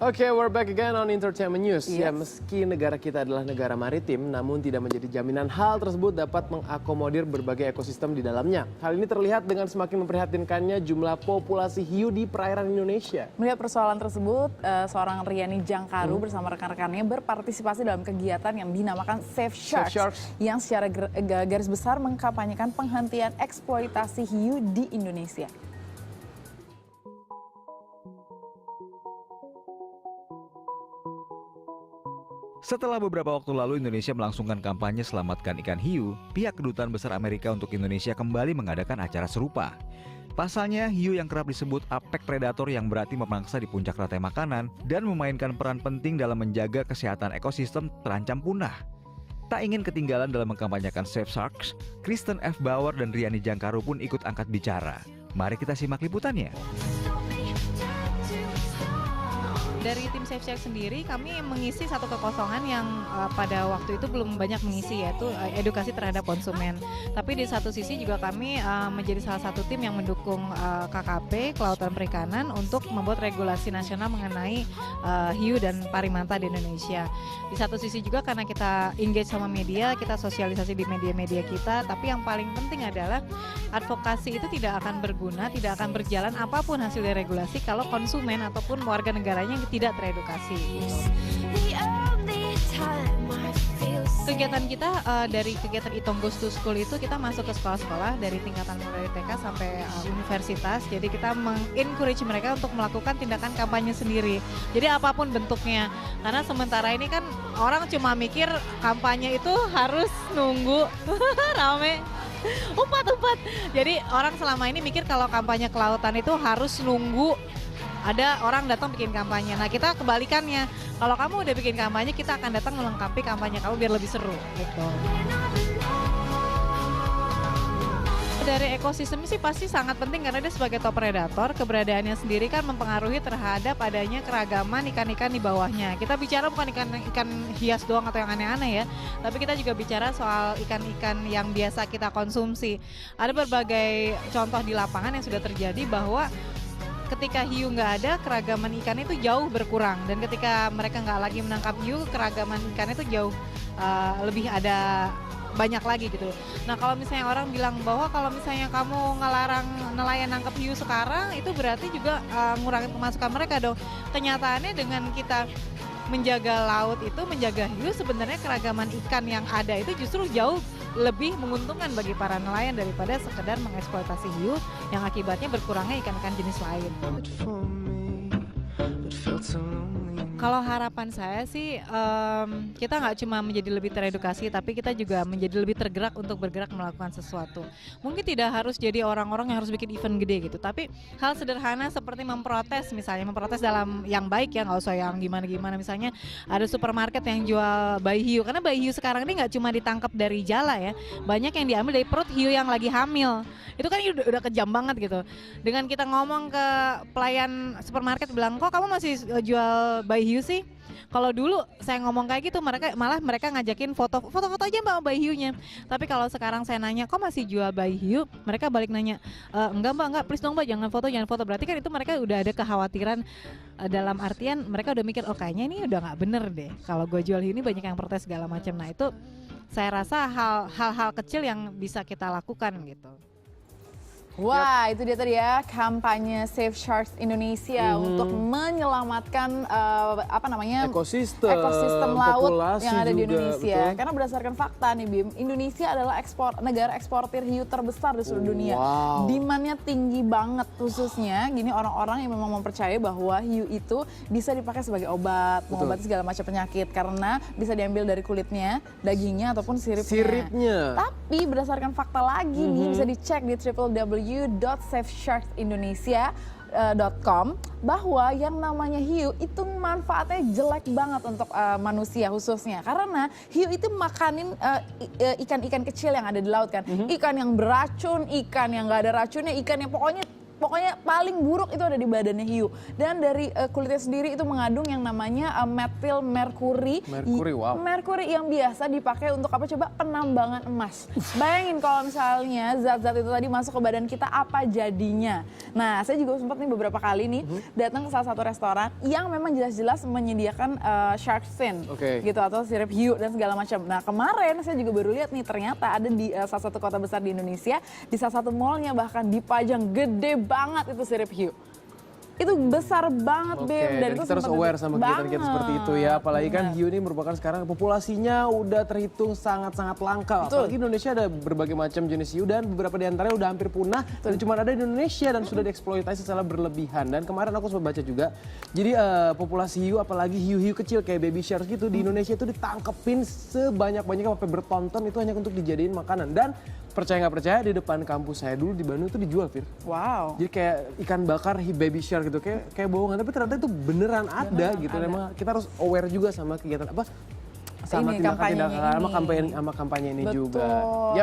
Oke, we're back again on Entertainment News. Yes. Ya, meski negara kita adalah negara maritim, namun tidak menjadi jaminan hal tersebut dapat mengakomodir berbagai ekosistem di dalamnya. Hal ini terlihat dengan semakin memprihatinkannya jumlah populasi hiu di perairan Indonesia. Melihat persoalan tersebut, seorang Riani Jangkaru bersama rekan-rekannya berpartisipasi dalam kegiatan yang dinamakan Save Sharks, yang secara garis besar mengkampanyekan penghentian eksploitasi hiu di Indonesia. Setelah beberapa waktu lalu Indonesia melangsungkan kampanye Selamatkan Ikan Hiu, pihak Kedutaan Besar Amerika untuk Indonesia kembali mengadakan acara serupa. Pasalnya, hiu yang kerap disebut apex predator yang berarti memangsa di puncak rantai makanan dan memainkan peran penting dalam menjaga kesehatan ekosistem terancam punah. Tak ingin ketinggalan dalam mengkampanyekan Save Sharks, Kristen F. Bauer dan Riani Jangkaru pun ikut angkat bicara. Mari kita simak liputannya. Dari tim Save Sharks sendiri kami mengisi satu kekosongan yang pada waktu itu belum banyak mengisi, yaitu edukasi terhadap konsumen. Tapi di satu sisi juga kami menjadi salah satu tim yang mendukung KKP Kelautan Perikanan untuk membuat regulasi nasional mengenai hiu dan parimanta di Indonesia. Di satu sisi juga karena kita engage sama media, kita sosialisasi di media-media kita, tapi yang paling penting adalah advokasi itu tidak akan berguna, tidak akan berjalan apapun hasil dari regulasi kalau konsumen ataupun warga negaranya tidak teredukasi. Kegiatan kita dari kegiatan Itong Goes to School itu kita masuk ke sekolah-sekolah dari tingkatan mulai TK sampai universitas. Jadi kita mengencourage mereka untuk melakukan tindakan kampanye sendiri. Jadi apapun bentuknya. Karena sementara ini kan orang cuma mikir kampanye itu harus nunggu rame. Umpat. Jadi orang selama ini mikir kalau kampanye kelautan itu harus nunggu ada orang datang bikin kampanye. Nah, kita kebalikannya. Kalau kamu udah bikin kampanye, kita akan datang melengkapi kampanye kamu biar lebih seru gitu. Dari ekosistem sih pasti sangat penting karena dia sebagai top predator, keberadaannya sendiri kan mempengaruhi terhadap adanya keragaman ikan-ikan di bawahnya. Kita bicara bukan ikan hias doang atau yang aneh-aneh ya, tapi kita juga bicara soal ikan-ikan yang biasa kita konsumsi. Ada berbagai contoh di lapangan yang sudah terjadi bahwa ketika hiu nggak ada, keragaman ikan itu jauh berkurang. Dan ketika mereka nggak lagi menangkap hiu, keragaman ikan itu jauh lebih ada banyak lagi gitu. Nah, kalau misalnya orang bilang bahwa kalau misalnya kamu ngelarang nelayan nangkap hiu sekarang, itu berarti juga ngurangin pemasukan mereka dong. Kenyataannya dengan kita menjaga laut itu, menjaga hiu, sebenarnya keragaman ikan yang ada itu justru jauh lebih menguntungkan bagi para nelayan daripada sekedar mengeksploitasi hiu yang akibatnya berkurangnya ikan-ikan jenis lain. Kalau harapan saya sih kita nggak cuma menjadi lebih teredukasi, tapi kita juga menjadi lebih tergerak untuk bergerak melakukan sesuatu. Mungkin tidak harus jadi orang-orang yang harus bikin event gede gitu, tapi hal sederhana seperti memprotes, misalnya memprotes dalam yang baik ya, nggak usah yang gimana-gimana. Misalnya ada supermarket yang jual bayi hiu, karena bayi hiu sekarang ini nggak cuma ditangkap dari jala ya, banyak yang diambil dari perut hiu yang lagi hamil. Itu kan udah kejam banget gitu. Dengan kita ngomong ke pelayan supermarket bilang, kok kamu masih jual bayi hiu sih? Kalau dulu saya ngomong kayak gitu, mereka ngajakin foto aja mbak bayi hiunya. Tapi kalau sekarang saya nanya, kok masih jual bayi hiu? Mereka balik nanya, enggak, please dong mbak, jangan foto. Berarti kan itu mereka udah ada kekhawatiran dalam artian mereka udah mikir, oh kayaknya ini udah nggak bener deh. Kalau gue jual hiu ini banyak yang protes segala macam. Nah itu saya rasa hal-hal kecil yang bisa kita lakukan gitu. Wah, itu dia tadi ya kampanye Save Sharks Indonesia untuk menyelamatkan ekosistem laut yang ada di Indonesia. Betul. Karena berdasarkan fakta nih Bim, Indonesia adalah negara eksportir hiu terbesar di seluruh dunia. Demand-nya tinggi banget, khususnya gini orang-orang yang memang mempercayai bahwa hiu itu bisa dipakai sebagai obat, mengobati segala macam penyakit karena bisa diambil dari kulitnya, dagingnya ataupun siripnya. Tapi berdasarkan fakta lagi nih bisa dicek di www.savesharksindonesia.com bahwa yang namanya hiu itu manfaatnya jelek banget untuk manusia khususnya karena hiu itu makanin ikan-ikan kecil yang ada di laut kan, ikan yang beracun, ikan yang nggak ada racunnya, ikan yang pokoknya paling buruk itu ada di badannya hiu. Dan dari kulitnya sendiri itu mengandung yang namanya metil merkuri. Merkuri yang biasa dipakai untuk apa coba? Penambangan emas. Bayangin kalau misalnya zat-zat itu tadi masuk ke badan kita, apa jadinya? Nah, saya juga sempat nih beberapa kali nih datang ke salah satu restoran yang memang jelas-jelas menyediakan shark fin Oke. gitu atau sirup hiu dan segala macam. Nah, kemarin saya juga baru lihat nih ternyata ada di salah satu kota besar di Indonesia, di salah satu mallnya bahkan dipajang gede banget itu sirup hiu. Itu besar banget, Oke, Beb. dan kita harus sempat aware sama kegiatan banget. seperti itu ya. Apalagi kan Benar. hiu ini merupakan sekarang populasinya udah terhitung sangat-sangat langka. Betul. Apalagi Indonesia ada berbagai macam jenis hiu dan beberapa di antaranya udah hampir punah dan cuma ada di Indonesia dan sudah dieksploitasi secara berlebihan. Dan kemarin aku sempat baca juga, jadi populasi hiu apalagi hiu-hiu kecil kayak baby shark gitu di Indonesia itu ditangkepin sebanyak-banyaknya sampai bertonton itu hanya untuk dijadiin makanan. Dan percaya nggak percaya di depan kampus saya dulu di Bandung itu dijual, Fir. Wow. Jadi kayak ikan bakar baby shark gitu, kayak bohongan, tapi ternyata itu beneran ada gitu. ada. Memang kita harus aware juga sama kegiatan apa, sama Ini, tindakan kampanyenya sama ini. kampanye ini Betul. juga. Yap.